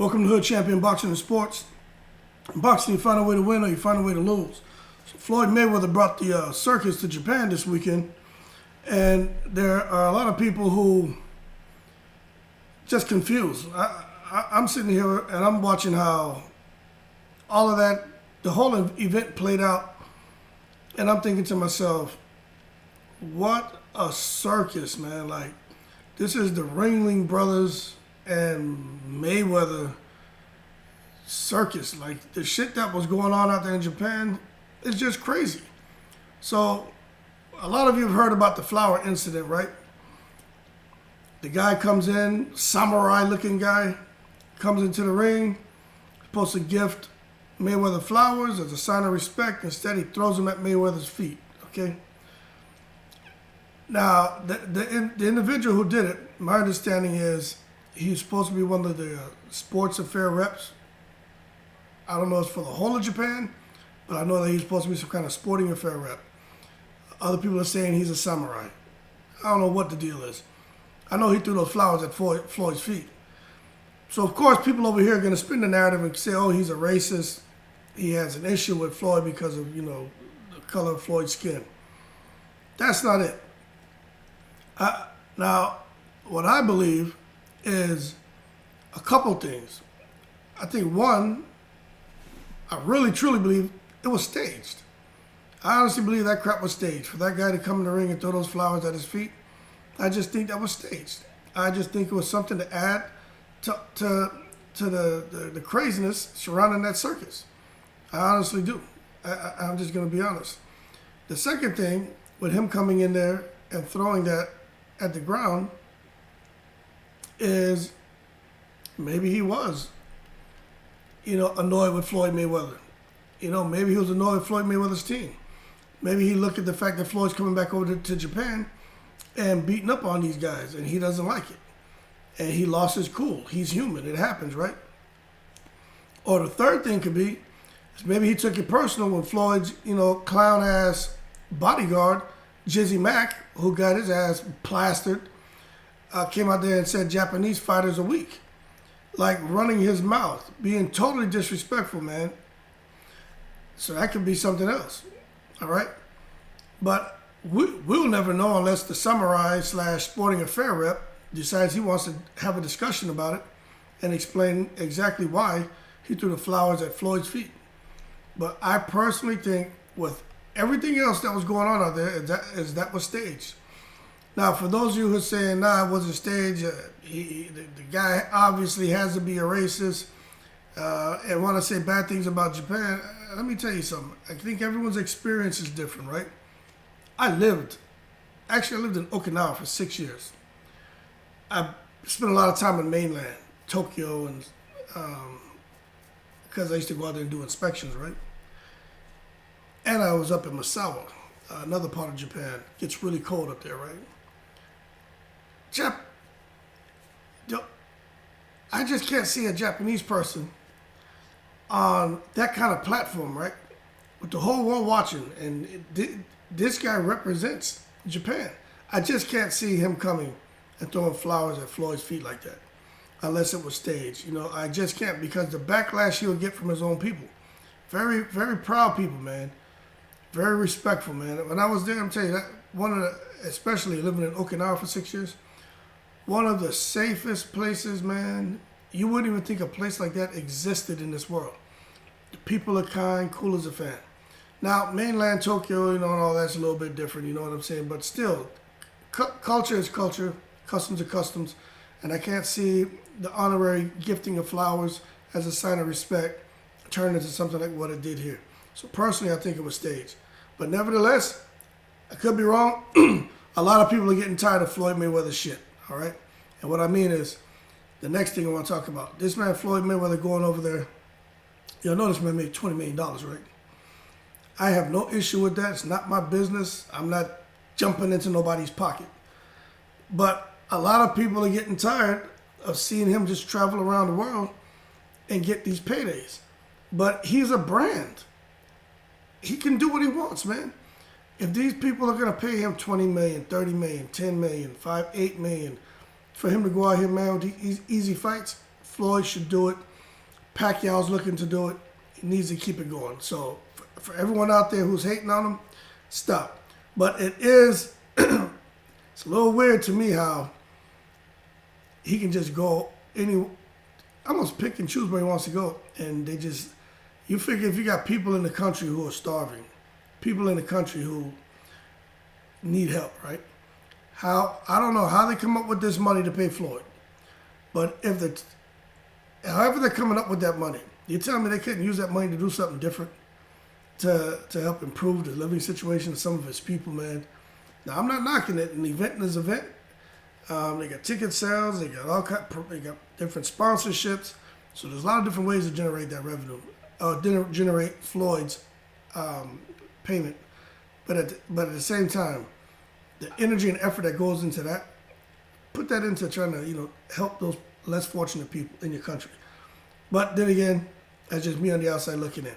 Welcome to Hood Champion Boxing and Sports. In boxing, you find a way to win or you find a way to lose. So Floyd Mayweather brought the circus to Japan this weekend, and there are a lot of people who just confused. I'm sitting here and I'm watching how all of that, the whole event played out, and I'm thinking to myself, what a circus, man. Like, this is the Ringling Brothers and Mayweather circus. Like, the shit that was going on out there in Japan is just crazy. So, a lot of you have heard about the flower incident, right? The guy comes in, samurai-looking guy, comes into the ring, supposed to gift Mayweather flowers as a sign of respect. Instead, he throws them at Mayweather's feet, okay? Now, the individual who did it, my understanding is he's supposed to be one of the sports affair reps. I don't know if it's for the whole of Japan, but I know that he's supposed to be some kind of sporting affair rep. Other people are saying he's a samurai. I don't know what the deal is. I know he threw those flowers at Floyd's feet. So, of course, people over here are going to spin the narrative and say, oh, he's a racist. He has an issue with Floyd because of, the color of Floyd's skin. That's not it. Now, what I believe is a couple things. I think, one, I really, truly believe it was staged. I honestly believe that crap was staged. For that guy to come in the ring and throw those flowers at his feet, I just think that was staged. I just think it was something to add to the craziness surrounding that circus. I honestly do. I'm just going to be honest. The second thing, with him coming in there and throwing that at the ground, is maybe he was, annoyed with Floyd Mayweather. Maybe he was annoyed with Floyd Mayweather's team. Maybe he looked at the fact that Floyd's coming back over to Japan and beating up on these guys, and he doesn't like it. And he lost his cool. He's human. It happens, right? Or the third thing could be is maybe he took it personal when Floyd's, clown-ass bodyguard, Jizzy Mack, who got his ass plastered, came out there and said Japanese fighters are weak. Like, running his mouth, being totally disrespectful, man. So that could be something else, all right? But we'll never know unless the samurai/sporting affair rep decides he wants to have a discussion about it and explain exactly why he threw the flowers at Floyd's feet. But I personally think with everything else that was going on out there, that was staged. Now, for those of you who are saying, nah, it wasn't staged, the guy obviously has to be a racist and want to say bad things about Japan, let me tell you something. I think everyone's experience is different, right? I lived in Okinawa for 6 years. I spent a lot of time in mainland, Tokyo, and because I used to go out there and do inspections, right? And I was up in Misawa, another part of Japan. It gets really cold up there, right? I just can't see a Japanese person on that kind of platform, right? With the whole world watching, and this guy represents Japan. I just can't see him coming and throwing flowers at Floyd's feet like that, unless it was staged. I just can't, because the backlash he'll get from his own people. Very, very proud people, man. Very respectful, man. When I was there, I'm telling you, that especially living in Okinawa for 6 years, one of the safest places, man. You wouldn't even think a place like that existed in this world. The people are kind, cool as a fan. Now, mainland Tokyo, and all that's a little bit different, you know what I'm saying? But still, culture is culture, customs are customs, and I can't see the honorary gifting of flowers as a sign of respect turn into something like what it did here. So personally, I think it was staged. But nevertheless, I could be wrong. A lot of people are getting tired of Floyd Mayweather's shit, all right? And what I mean is, the next thing I want to talk about, this man Floyd Mayweather going over there, I know this man made $20 million, right? I have no issue with that. It's not my business. I'm not jumping into nobody's pocket. But a lot of people are getting tired of seeing him just travel around the world and get these paydays. But he's a brand. He can do what he wants, man. If these people are going to pay him $20 million, $30 million, $10 million, $8 million for him to go out here, man, with these easy fights, Floyd should do it. Pacquiao's looking to do it. He needs to keep it going. So for everyone out there who's hating on him, stop. But it is, it's a little weird to me how he can just go almost pick and choose where he wants to go. And they just, you figure if you got people in the country who are starving, people in the country who need help, right? I don't know how they come up with this money to pay Floyd. But however they're coming up with that money, you tell me they couldn't use that money to do something different to help improve the living situation of some of his people, man. Now, I'm not knocking it. An event is an event. They got ticket sales. They got different sponsorships. So there's a lot of different ways to generate that revenue, generate Floyd's payment. But at the same time, the energy and effort that goes into that, put that into trying to help those less fortunate people in your country. But then again, that's just me on the outside looking in.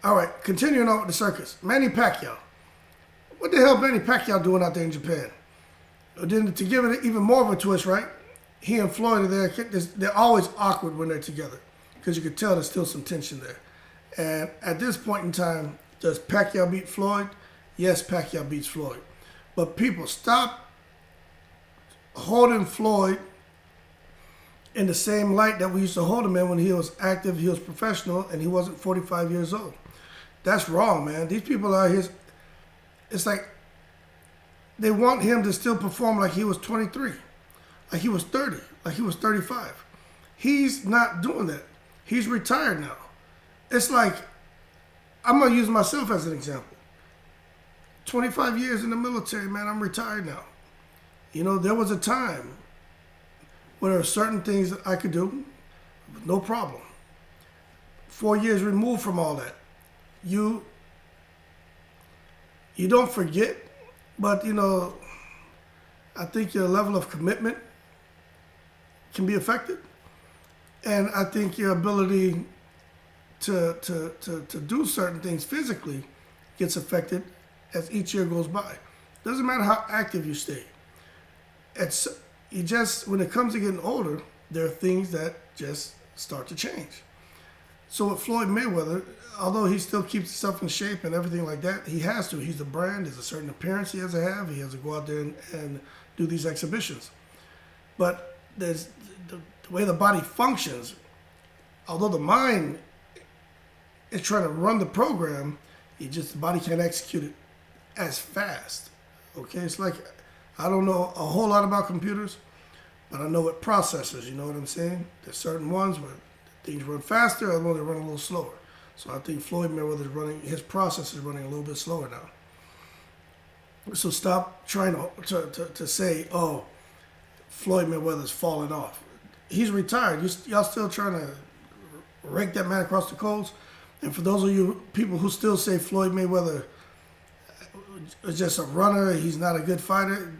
All right, continuing on with the circus. Manny Pacquiao. What the hell Manny Pacquiao doing out there in Japan? Then to give it even more of a twist, right? He and Floyd are there. They're always awkward when they're together because you can tell there's still some tension there. And at this point in time, does Pacquiao beat Floyd? Yes, Pacquiao beats Floyd. But people, stop holding Floyd in the same light that we used to hold him in when he was active, he was professional, and he wasn't 45 years old. That's wrong, man. These people are his. It's like they want him to still perform like he was 23, like he was 30, like he was 35. He's not doing that. He's retired now. It's like, I'm going to use myself as an example. 25 years in the military, man, I'm retired now. There was a time when there were certain things that I could do, no problem. 4 years removed from all that. You don't forget, but, I think your level of commitment can be affected. And I think your ability to do certain things physically gets affected as each year goes by. Doesn't matter how active you stay. When it comes to getting older, there are things that just start to change. So with Floyd Mayweather, although he still keeps himself in shape and everything like that, he has to. He's the brand. There's a certain appearance he has to have. He has to go out there and do these exhibitions. But there's the way the body functions, although the mind is trying to run the program, the body can't execute it as fast. Okay, it's like, I don't know a whole lot about computers, but I know what processors, you know what I'm saying? There's certain ones where things run faster, other ones they run a little slower. So I think Floyd Mayweather's his process is running a little bit slower now. So stop trying to say, oh, Floyd Mayweather's falling off. He's retired. Y'all still trying to rake that man across the coals? And for those of you people who still say Floyd Mayweather is just a runner, he's not a good fighter,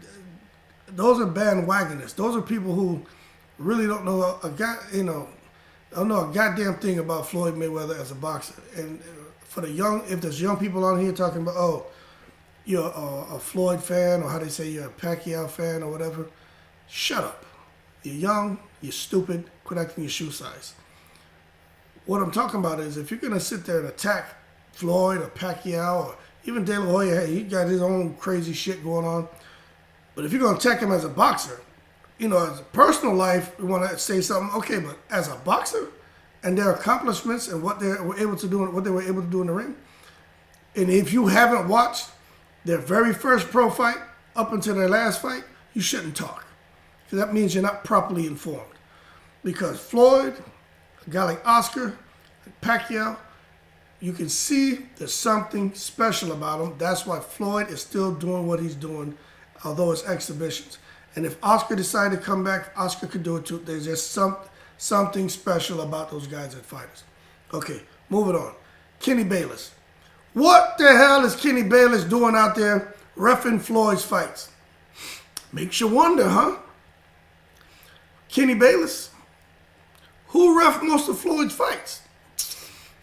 those are bandwagonists. Those are people who really don't know don't know a goddamn thing about Floyd Mayweather as a boxer. And for if there's young people on here talking about, oh, you're a Floyd fan, or how they say you're a Pacquiao fan or whatever, shut up. You're young, you're stupid, quit acting your shoe size. What I'm talking about is if you're going to sit there and attack Floyd or Pacquiao or even De La Hoya, hey, he got his own crazy shit going on. But if you're going to attack him as a boxer, as a personal life, we want to say something, okay, but as a boxer and their accomplishments and what they were able to do in the ring, and if you haven't watched their very first pro fight up until their last fight, you shouldn't talk. Because that means you're not properly informed. Because Floyd, a guy like Oscar, like Pacquiao, you can see there's something special about him. That's why Floyd is still doing what he's doing, although it's exhibitions. And if Oscar decided to come back, Oscar could do it too. There's just something special about those guys that fighters. Okay, moving on. Kenny Bayless. What the hell is Kenny Bayless doing out there reffing Floyd's fights? Makes you wonder, huh? Kenny Bayless, who reffed most of Floyd's fights?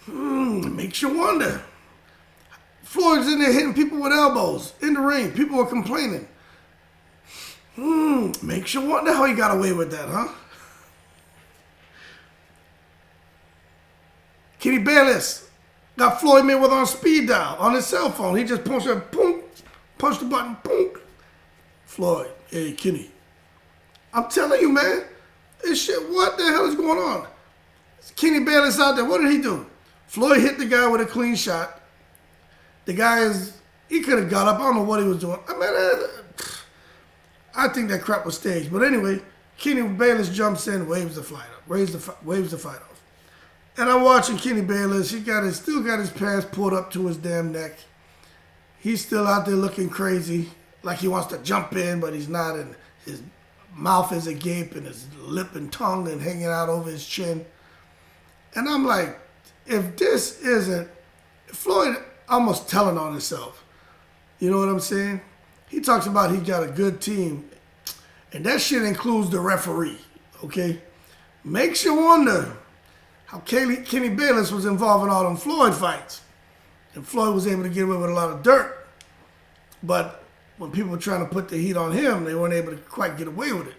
Makes you wonder. Floyd's in there hitting people with elbows in the ring. People were complaining. Makes you wonder how he got away with that, huh? Kenny Bayless got Floyd Mayweather on speed dial on his cell phone. He just punched it, boom, punched the button, boom. Floyd, hey, Kenny. I'm telling you, man, this shit, what the hell is going on? Kenny Bayless out there, what did he do? Floyd hit the guy with a clean shot. The guy he could have got up. I don't know what he was doing. I think that crap was staged. But anyway, Kenny Bayless jumps in, waves the fight up, waves the fight off. And I'm watching Kenny Bayless. He still got his pants pulled up to his damn neck. He's still out there looking crazy, like he wants to jump in, but he's not. And his mouth is agape, and his lip and tongue and hanging out over his chin. And I'm like, if this isn't Floyd almost telling on himself, you know what I'm saying? He talks about he got a good team, and that shit includes the referee, okay? Makes you wonder how Kenny Bayless was involved in all them Floyd fights. And Floyd was able to get away with a lot of dirt. But when people were trying to put the heat on him, they weren't able to quite get away with it.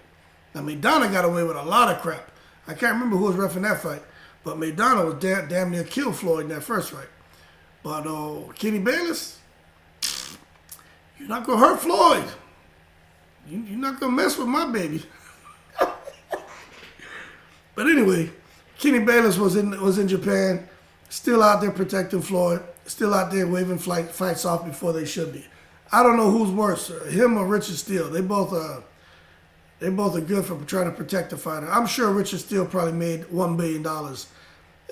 Now, Maidana got away with a lot of crap. I can't remember who was reffing that fight, but Maidana was damn near killed Floyd in that first fight. But Kenny Bayless, you're not going to hurt Floyd. You're not going to mess with my baby. But anyway, Kenny Bayless was in Japan, still out there protecting Floyd, still out there waving fights off before they should be. I don't know who's worse, him or Richard Steele. They both are good for trying to protect the fighter. I'm sure Richard Steele probably made $1 billion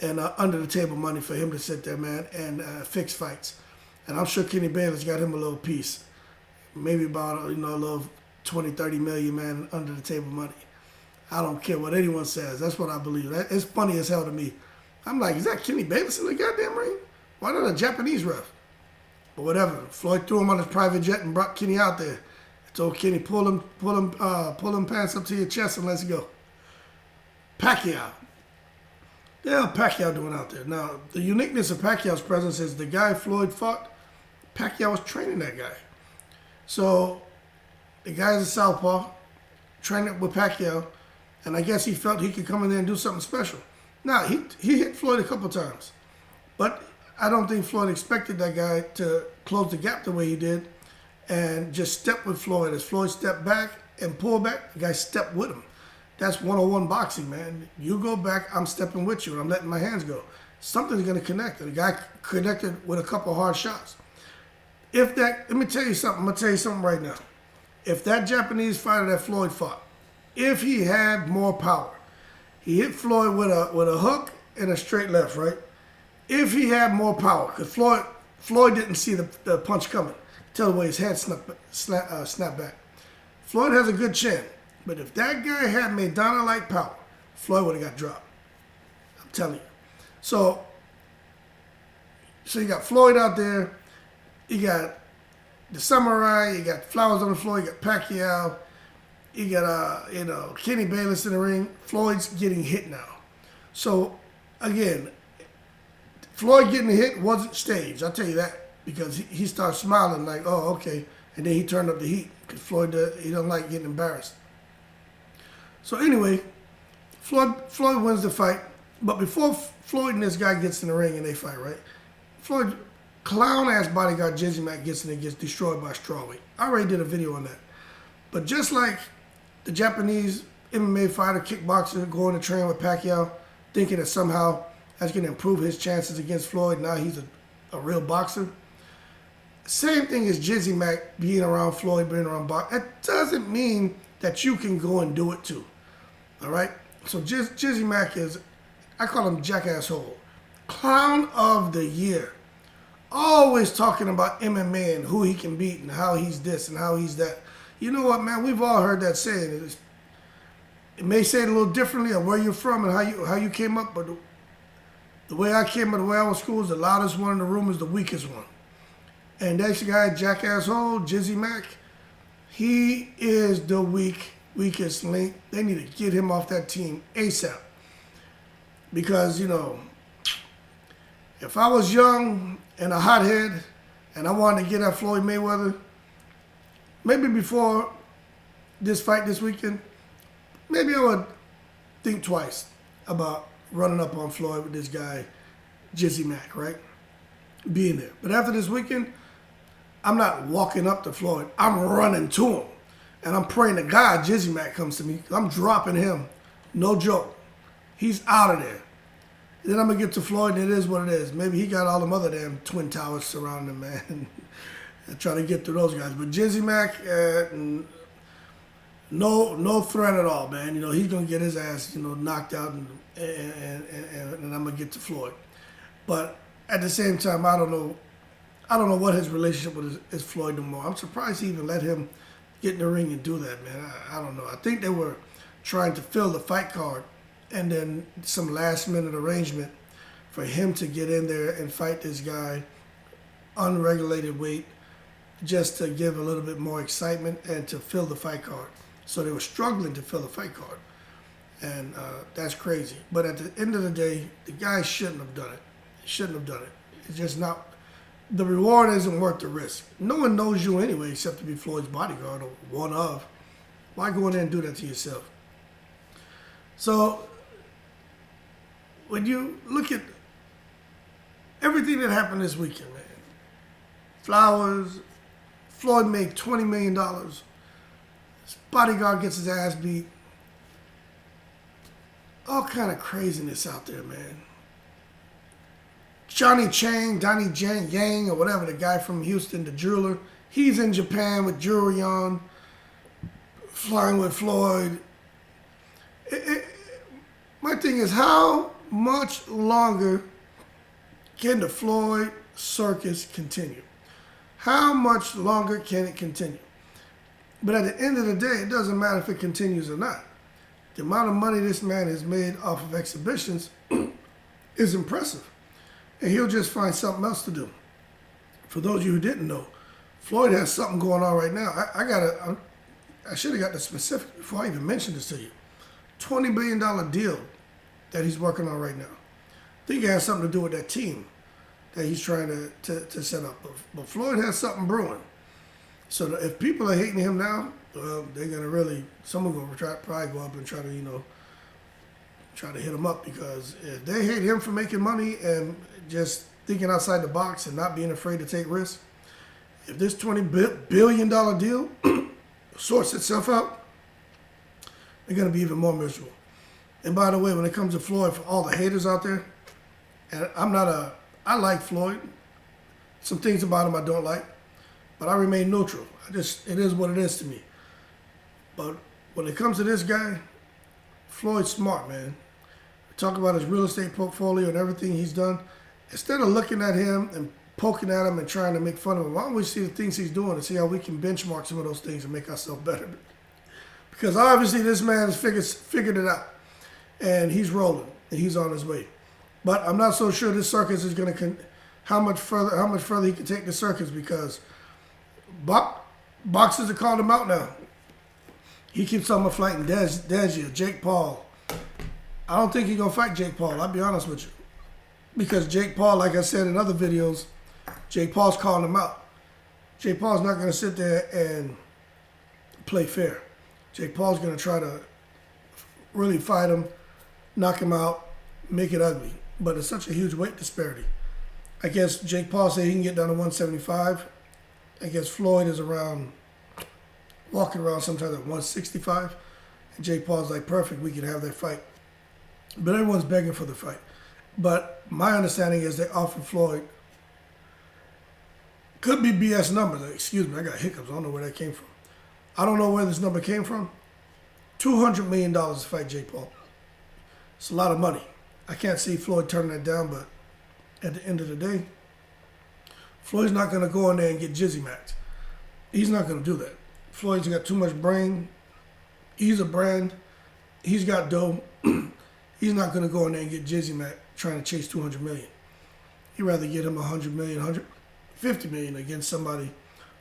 and under the table money for him to sit there, man, and fix fights. And I'm sure Kenny Bayless got him a little piece, maybe about a little 20, 30 million, man, under the table money. I don't care what anyone says. That's what I believe. It's funny as hell to me. I'm like, is that Kenny Bayless in the goddamn ring? Why not a Japanese ref? But whatever. Floyd threw him on his private jet and brought Kenny out there. Told Kenny, pull them pants up to your chest and let's go. Pacquiao. The hell Pacquiao doing out there? Now, the uniqueness of Pacquiao's presence is the guy Floyd fought, Pacquiao was training that guy. So, the guy's a southpaw, training with Pacquiao, and I guess he felt he could come in there and do something special. Now, he hit Floyd a couple times, but I don't think Floyd expected that guy to close the gap the way he did and just step with Floyd. As Floyd stepped back and pulled back, the guy stepped with him. That's 101 boxing, man. You go back, I'm stepping with you, and I'm letting my hands go. Something's going to connect. And the guy connected with a couple hard shots. Let me tell you something. I'm going to tell you something right now. If that Japanese fighter that Floyd fought, if he had more power, he hit Floyd with a hook and a straight left, right? If he had more power, because Floyd didn't see the punch coming, tell the way his head snapped back. Floyd has a good chin, but if that guy had Maidana-like power, Floyd would have got dropped. I'm telling you. So you got Floyd out there, you got the Samurai, you got Flowers on the floor, you got Pacquiao, you got Kenny Bayless in the ring. Floyd's getting hit now. So again, Floyd getting hit wasn't staged, I'll tell you that, because he started smiling like, oh, okay, and then he turned up the heat because Floyd he doesn't like getting embarrassed. So anyway, Floyd wins the fight, but before Floyd and this guy gets in the ring and they fight, right? Floyd clown-ass bodyguard Jizzy gets in and gets destroyed by strawweight. I already did a video on that. But just like the Japanese MMA fighter, kickboxer, going to train with Pacquiao, thinking that somehow that's going to improve his chances against Floyd, now he's a real boxer. Same thing as Jizzy Mac being around Floyd, being around boxing. That doesn't mean that you can go and do it too. All right? So Jizzy Mac is, I call him Jackass Hole. Clown of the year. Always talking about MMA and who he can beat and how he's this and how he's that. You know what, man? We've all heard that saying. It may say it a little differently or where you're from and how you came up, but the way I came up, the way I was schooled, is the loudest one in the room is the weakest one. And that guy, Jackass Hole, Jizzy Mac, he is the weakest link. They need to get him off that team ASAP. Because, if I was young and a hothead and I wanted to get at Floyd Mayweather, maybe before this fight this weekend, maybe I would think twice about running up on Floyd with this guy Jizzy Mac, right? Being there. But after this weekend, I'm not walking up to Floyd. I'm running to him. And I'm praying to God Jizzy Mac comes to me. I'm dropping him. No joke. He's out of there. Then I'm going to get to Floyd, and it is what it is. Maybe he got all them other damn Twin Towers surrounding him, man. And try to get through those guys. But Jizzy Mac, no threat at all, man. You know, he's going to get his ass, knocked out, and I'm going to get to Floyd. But at the same time, I don't know what his relationship with is Floyd no more. I'm surprised he even let him get in the ring and do that, man. I don't know. I think they were trying to fill the fight card and then some last-minute arrangement for him to get in there and fight this guy, unregulated weight, just to give a little bit more excitement and to fill the fight card. So they were struggling to fill the fight card. And that's crazy. But at the end of the day, the guy shouldn't have done it. He shouldn't have done it. It's just not... The reward isn't worth the risk. No one knows you anyway except to be Floyd's bodyguard or one of. Why go in there and do that to yourself? So, when you look at everything that happened this weekend, man. Flowers, Floyd made $20 million. His bodyguard gets his ass beat. All kind of craziness out there, man. Donnie Yang, or whatever, the guy from Houston, the jeweler, he's in Japan with jewelry on, flying with Floyd. My thing is, how much longer can the Floyd circus continue? How much longer can it continue? But at the end of the day, it doesn't matter if it continues or not. The amount of money this man has made off of exhibitions is impressive. And he'll just find something else to do. For those of you who didn't know, Floyd has something going on right now. I should have got the specifics before I even mentioned this to you. $20 billion deal that he's working on right now. I think it has something to do with that team that he's trying to set up. But Floyd has something brewing. So if people are hating him now, well, they're going to really, someone going to probably go up and try to hit him up, because if they hate him for making money and just thinking outside the box and not being afraid to take risks, if this $20 billion deal sorts itself out, they're going to be even more miserable. And by the way, when it comes to Floyd, for all the haters out there, and I like Floyd. Some things about him I don't like, but I remain neutral. It is what it is to me. But when it comes to this guy, Floyd's smart, man. Talk about his real estate portfolio and everything he's done. Instead of looking at him and poking at him and trying to make fun of him, why don't we see the things he's doing and see how we can benchmark some of those things and make ourselves better? Because obviously this man has figured it out, and he's rolling and he's on his way. But I'm not so sure this circus is going to how much further he can take the circus, because boxers are calling him out now. He keeps talking about fighting Dazia, Jake Paul. I don't think he's going to fight Jake Paul, I'll be honest with you. Because Jake Paul, like I said in other videos, Jake Paul's calling him out. Jake Paul's not going to sit there and play fair. Jake Paul's going to try to really fight him, knock him out, make it ugly. But it's such a huge weight disparity. I guess Jake Paul said he can get down to 175. I guess Floyd is walking around sometimes at 165. And Jake Paul's like, perfect, we can have that fight. But everyone's begging for the fight. But my understanding is they offered Floyd, could be BS numbers. Excuse me, I got hiccups. I don't know where that came from. I don't know where this number came from. $200 million to fight Jake Paul. It's a lot of money. I can't see Floyd turning that down, but at the end of the day, Floyd's not going to go in there and get Jizzy Max. He's not going to do that. Floyd's got too much brain. He's a brand. He's got dough. He's not going to go in there and get Jizzy Mac trying to chase $200 million. He'd rather get him $100 million, $150 million against somebody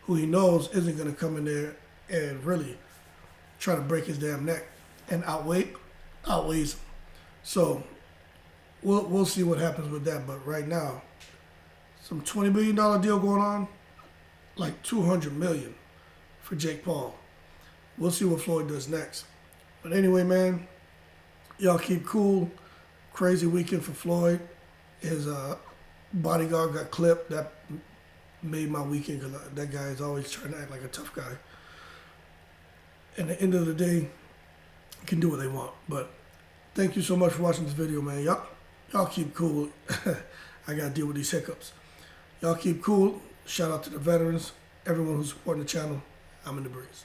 who he knows isn't going to come in there and really try to break his damn neck and outweighs him. So we'll see what happens with that. But right now, some $20 billion deal going on, like $200 million for Jake Paul. We'll see what Floyd does next. But anyway, man, y'all keep cool. Crazy weekend for Floyd. his bodyguard got clipped. That made my weekend because that guy is always trying to act like a tough guy. And at the end of the day, you can do what they want. But thank you so much for watching this video, man. Y'all keep cool. I got to deal with these hiccups. Y'all keep cool. Shout out to the veterans, everyone who's supporting the channel. I'm in the breeze.